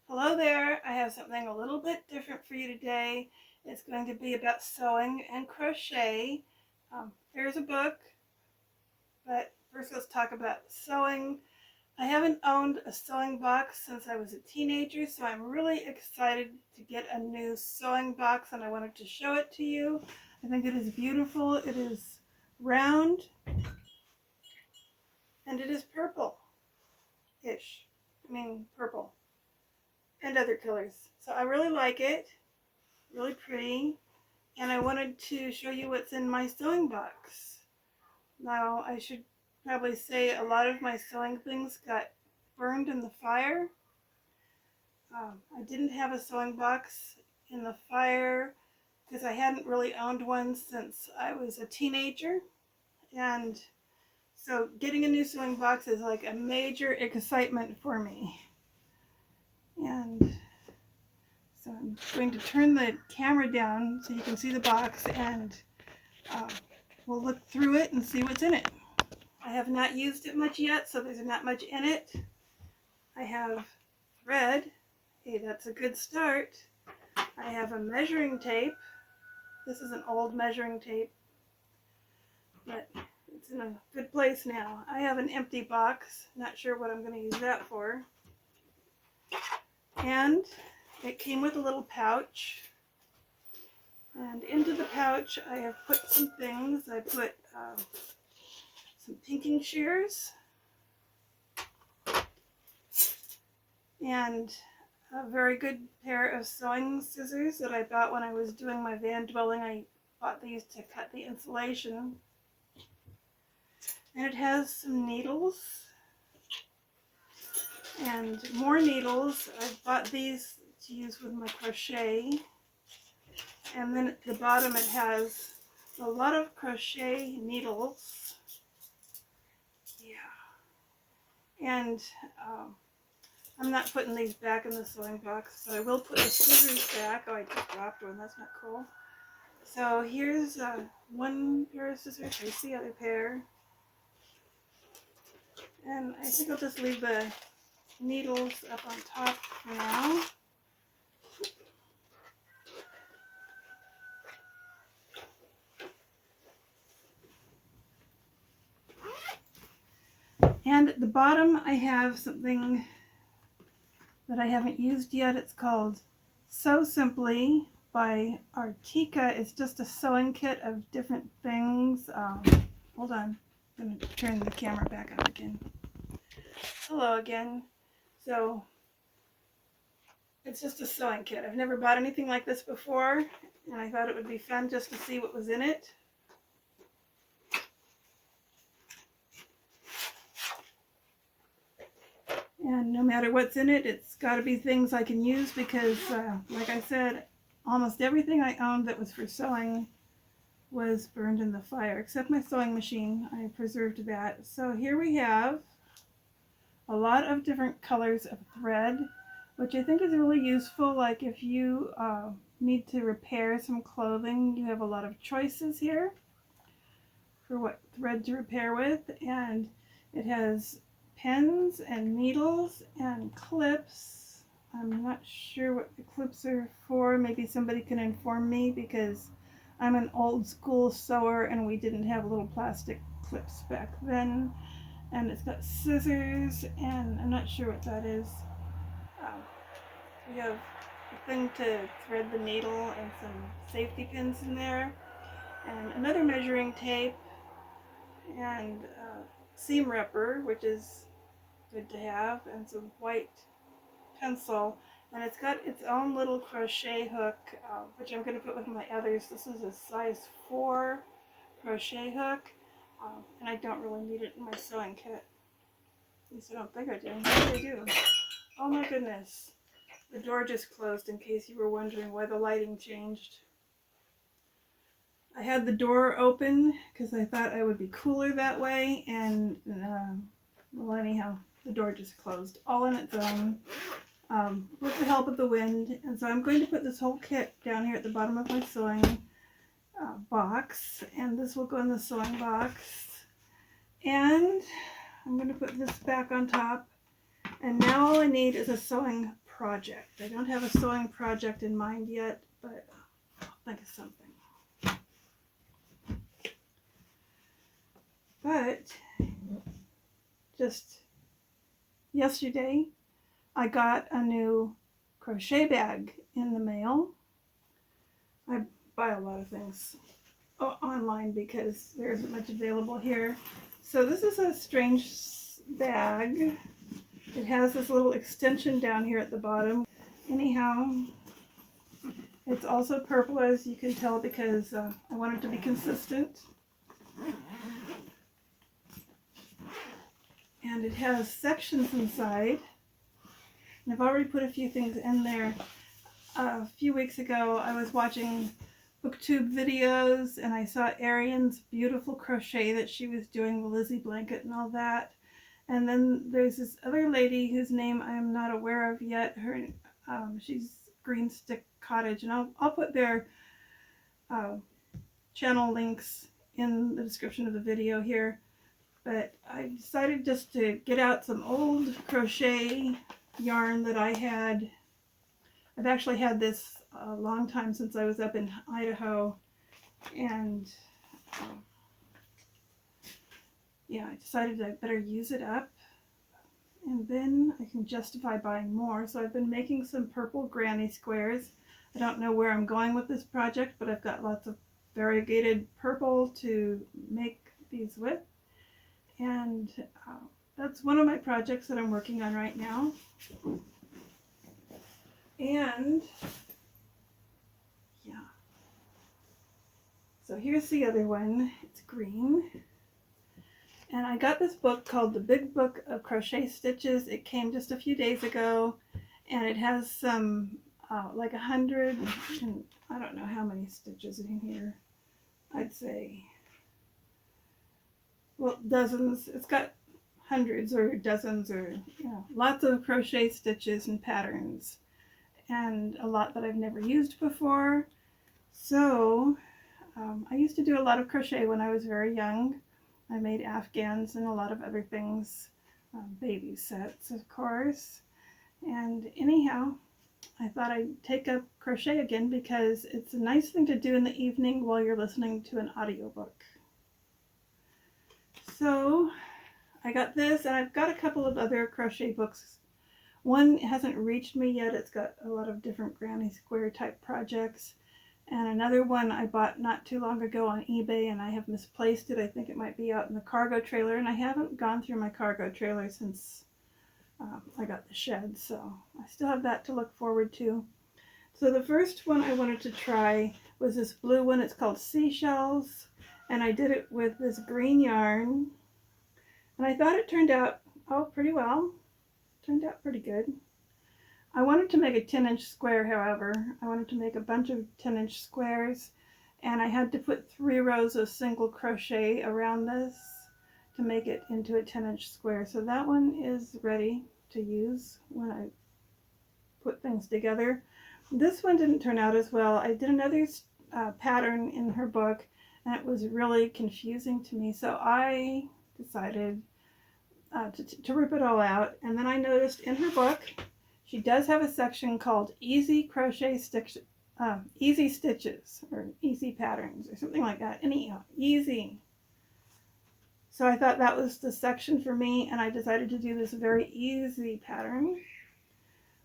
Hello there, I have something a little bit different for you today. It's going to be about sewing and crochet. There's a book, but first let's talk about sewing. I haven't owned a sewing box since I was a teenager, so I'm really excited to get a new sewing box and I wanted to show it to you. I think it is beautiful. It is round and it is purple-ish. Purple and other colors. So I really like it. Really pretty, and I wanted to show you what's in my sewing box. Now I should probably say a lot of my sewing things got burned in the fire. I didn't have a sewing box in the fire because I hadn't really owned one since I was a teenager, and so getting a new sewing box is like a major excitement for me. And so I'm going to turn the camera down so you can see the box, and we'll look through it and see what's in it. I have not used it much yet, so there's not much in it. I have thread. Hey, that's a good start. I have a measuring tape. This is an old measuring tape, but it's in a good place now. I have an empty box. Not sure what I'm going to use that for. And it came with a little pouch, and into the pouch I have put some things. I put some pinking shears and a very good pair of sewing scissors that I bought when I was doing my van dwelling. I bought these to cut the insulation. And it has some needles and more needles. I bought these to use with my crochet, and then at the bottom it has a lot of crochet needles. And I'm not putting these back in the sewing box, but I will put the scissors back. Oh, I just dropped one. That's not cool. So here's one pair of scissors. Here's the other pair, and I think I'll just leave the needles up on top for now. And at the bottom I have something that I haven't used yet. It's called Sew Simply by Artica. It's just a sewing kit of different things. Hold on, I'm going to turn the camera back on again. Hello again. So it's just a sewing kit. I've never bought anything like this before, and I thought it would be fun just to see what was in it. And no matter what's in it, it's got to be things I can use because, like I said, almost everything I owned that was for sewing was burned in the fire, except my sewing machine. I preserved that. So here we have a lot of different colors of thread, which I think is really useful. Like if you need to repair some clothing, you have a lot of choices here for what thread to repair with. And it has pens and needles and clips. I'm not sure what the clips are for. Maybe somebody can inform me because I'm an old school sewer and we didn't have little plastic clips back then. And it's got scissors, and I'm not sure what that is. We have a thing to thread the needle and some safety pins in there, and another measuring tape, and seam ripper, which is good to have, and some white pencil. And it's got its own little crochet hook, which I'm going to put with my others. This is a size 4 crochet hook. And I don't really need it in my sewing kit. At least I don't think I do. Maybe I do. Oh my goodness. The door just closed in case you were wondering why the lighting changed. I had the door open because I thought I would be cooler that way, and well, anyhow, the door just closed all on its own with the help of the wind. And so I'm going to put this whole kit down here at the bottom of my sewing box, and this will go in the sewing box, and I'm going to put this back on top, and now all I need is a sewing project. I don't have a sewing project in mind yet, but I'll think of something. But just yesterday, I got a new crochet bag in the mail. I buy a lot of things online because there isn't much available here. So this is a strange bag. It has this little extension down here at the bottom. Anyhow, it's also purple, as you can tell, because I want it to be consistent. And it has sections inside. And I've already put a few things in there. A few weeks ago, I was watching booktube videos and I saw Erion's beautiful crochet that she was doing, the Lizzie blanket and all that. And then there's this other lady whose name I am not aware of yet. She's Green Stick Cottage, and I'll put their channel links in the description of the video here. But I decided just to get out some old crochet yarn that I had. I've actually had this a long time, since I was up in Idaho, and yeah, I decided I better use it up, and then I can justify buying more. So I've been making some purple granny squares. I don't know where I'm going with this project, but I've got lots of variegated purple to make these with, and that's one of my projects that I'm working on right now. And yeah, so here's the other one. It's green, and I got this book called The Big Book of Crochet Stitches. It came just a few days ago, and it has some like 100 and I don't know how many stitches in here. I'd say, well, dozens. It's got hundreds or dozens, or lots of crochet stitches and patterns, and a lot that I've never used before. So I used to do a lot of crochet when I was very young. I made Afghans and a lot of other things, baby sets, of course. And anyhow, I thought I'd take up crochet again because it's a nice thing to do in the evening while you're listening to an audiobook. So I got this, and I've got a couple of other crochet books. One hasn't reached me yet. It's got a lot of different granny square type projects. And another one I bought not too long ago on eBay, and I have misplaced it. I think it might be out in the cargo trailer, and I haven't gone through my cargo trailer since I got the shed, so I still have that to look forward to. So the first one I wanted to try was this blue one. It's called Seashells, and I did it with this green yarn, and I thought it turned out pretty well. Turned out pretty good. I wanted to make a 10-inch square, however. I wanted to make a bunch of 10-inch squares, and I had to put 3 rows of single crochet around this to make it into a 10-inch square. So that one is ready to use when I put things together. This one didn't turn out as well. I did another pattern in her book, and it was really confusing to me. So I decided to rip it all out. And then I noticed in her book, she does have a section called Easy Crochet Stitches, Easy Stitches, or Easy Patterns, or something like that. Anyhow, easy. So I thought that was the section for me, and I decided to do this very easy pattern,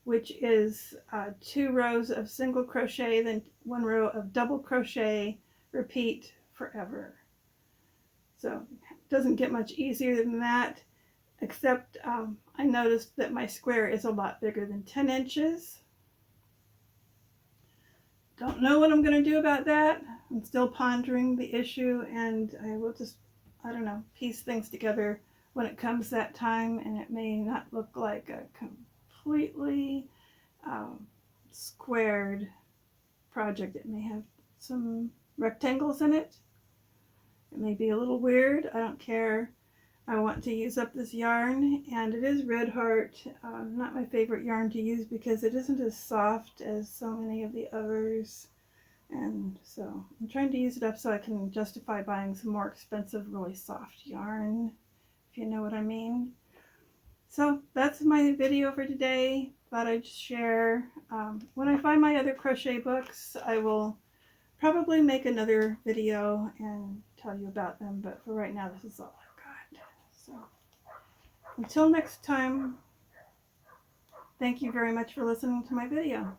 which is 2 rows of single crochet, then 1 row of double crochet, repeat forever. So it doesn't get much easier than that, except I noticed that my square is a lot bigger than 10 inches. Don't know what I'm going to do about that. I'm still pondering the issue, and I will just, I don't know, piece things together when it comes that time, and it may not look like a completely squared project. It may have some rectangles in it. It may be a little weird. I don't care. I want to use up this yarn, and it is Red Heart. Not my favorite yarn to use because it isn't as soft as so many of the others, and so I'm trying to use it up so I can justify buying some more expensive, really soft yarn, if you know what I mean. So that's my video for today. Thought I'd share. When I find my other crochet books, I will probably make another video and tell you about them. But for right now, this is all I've got. So until next time, thank you very much for listening to my video.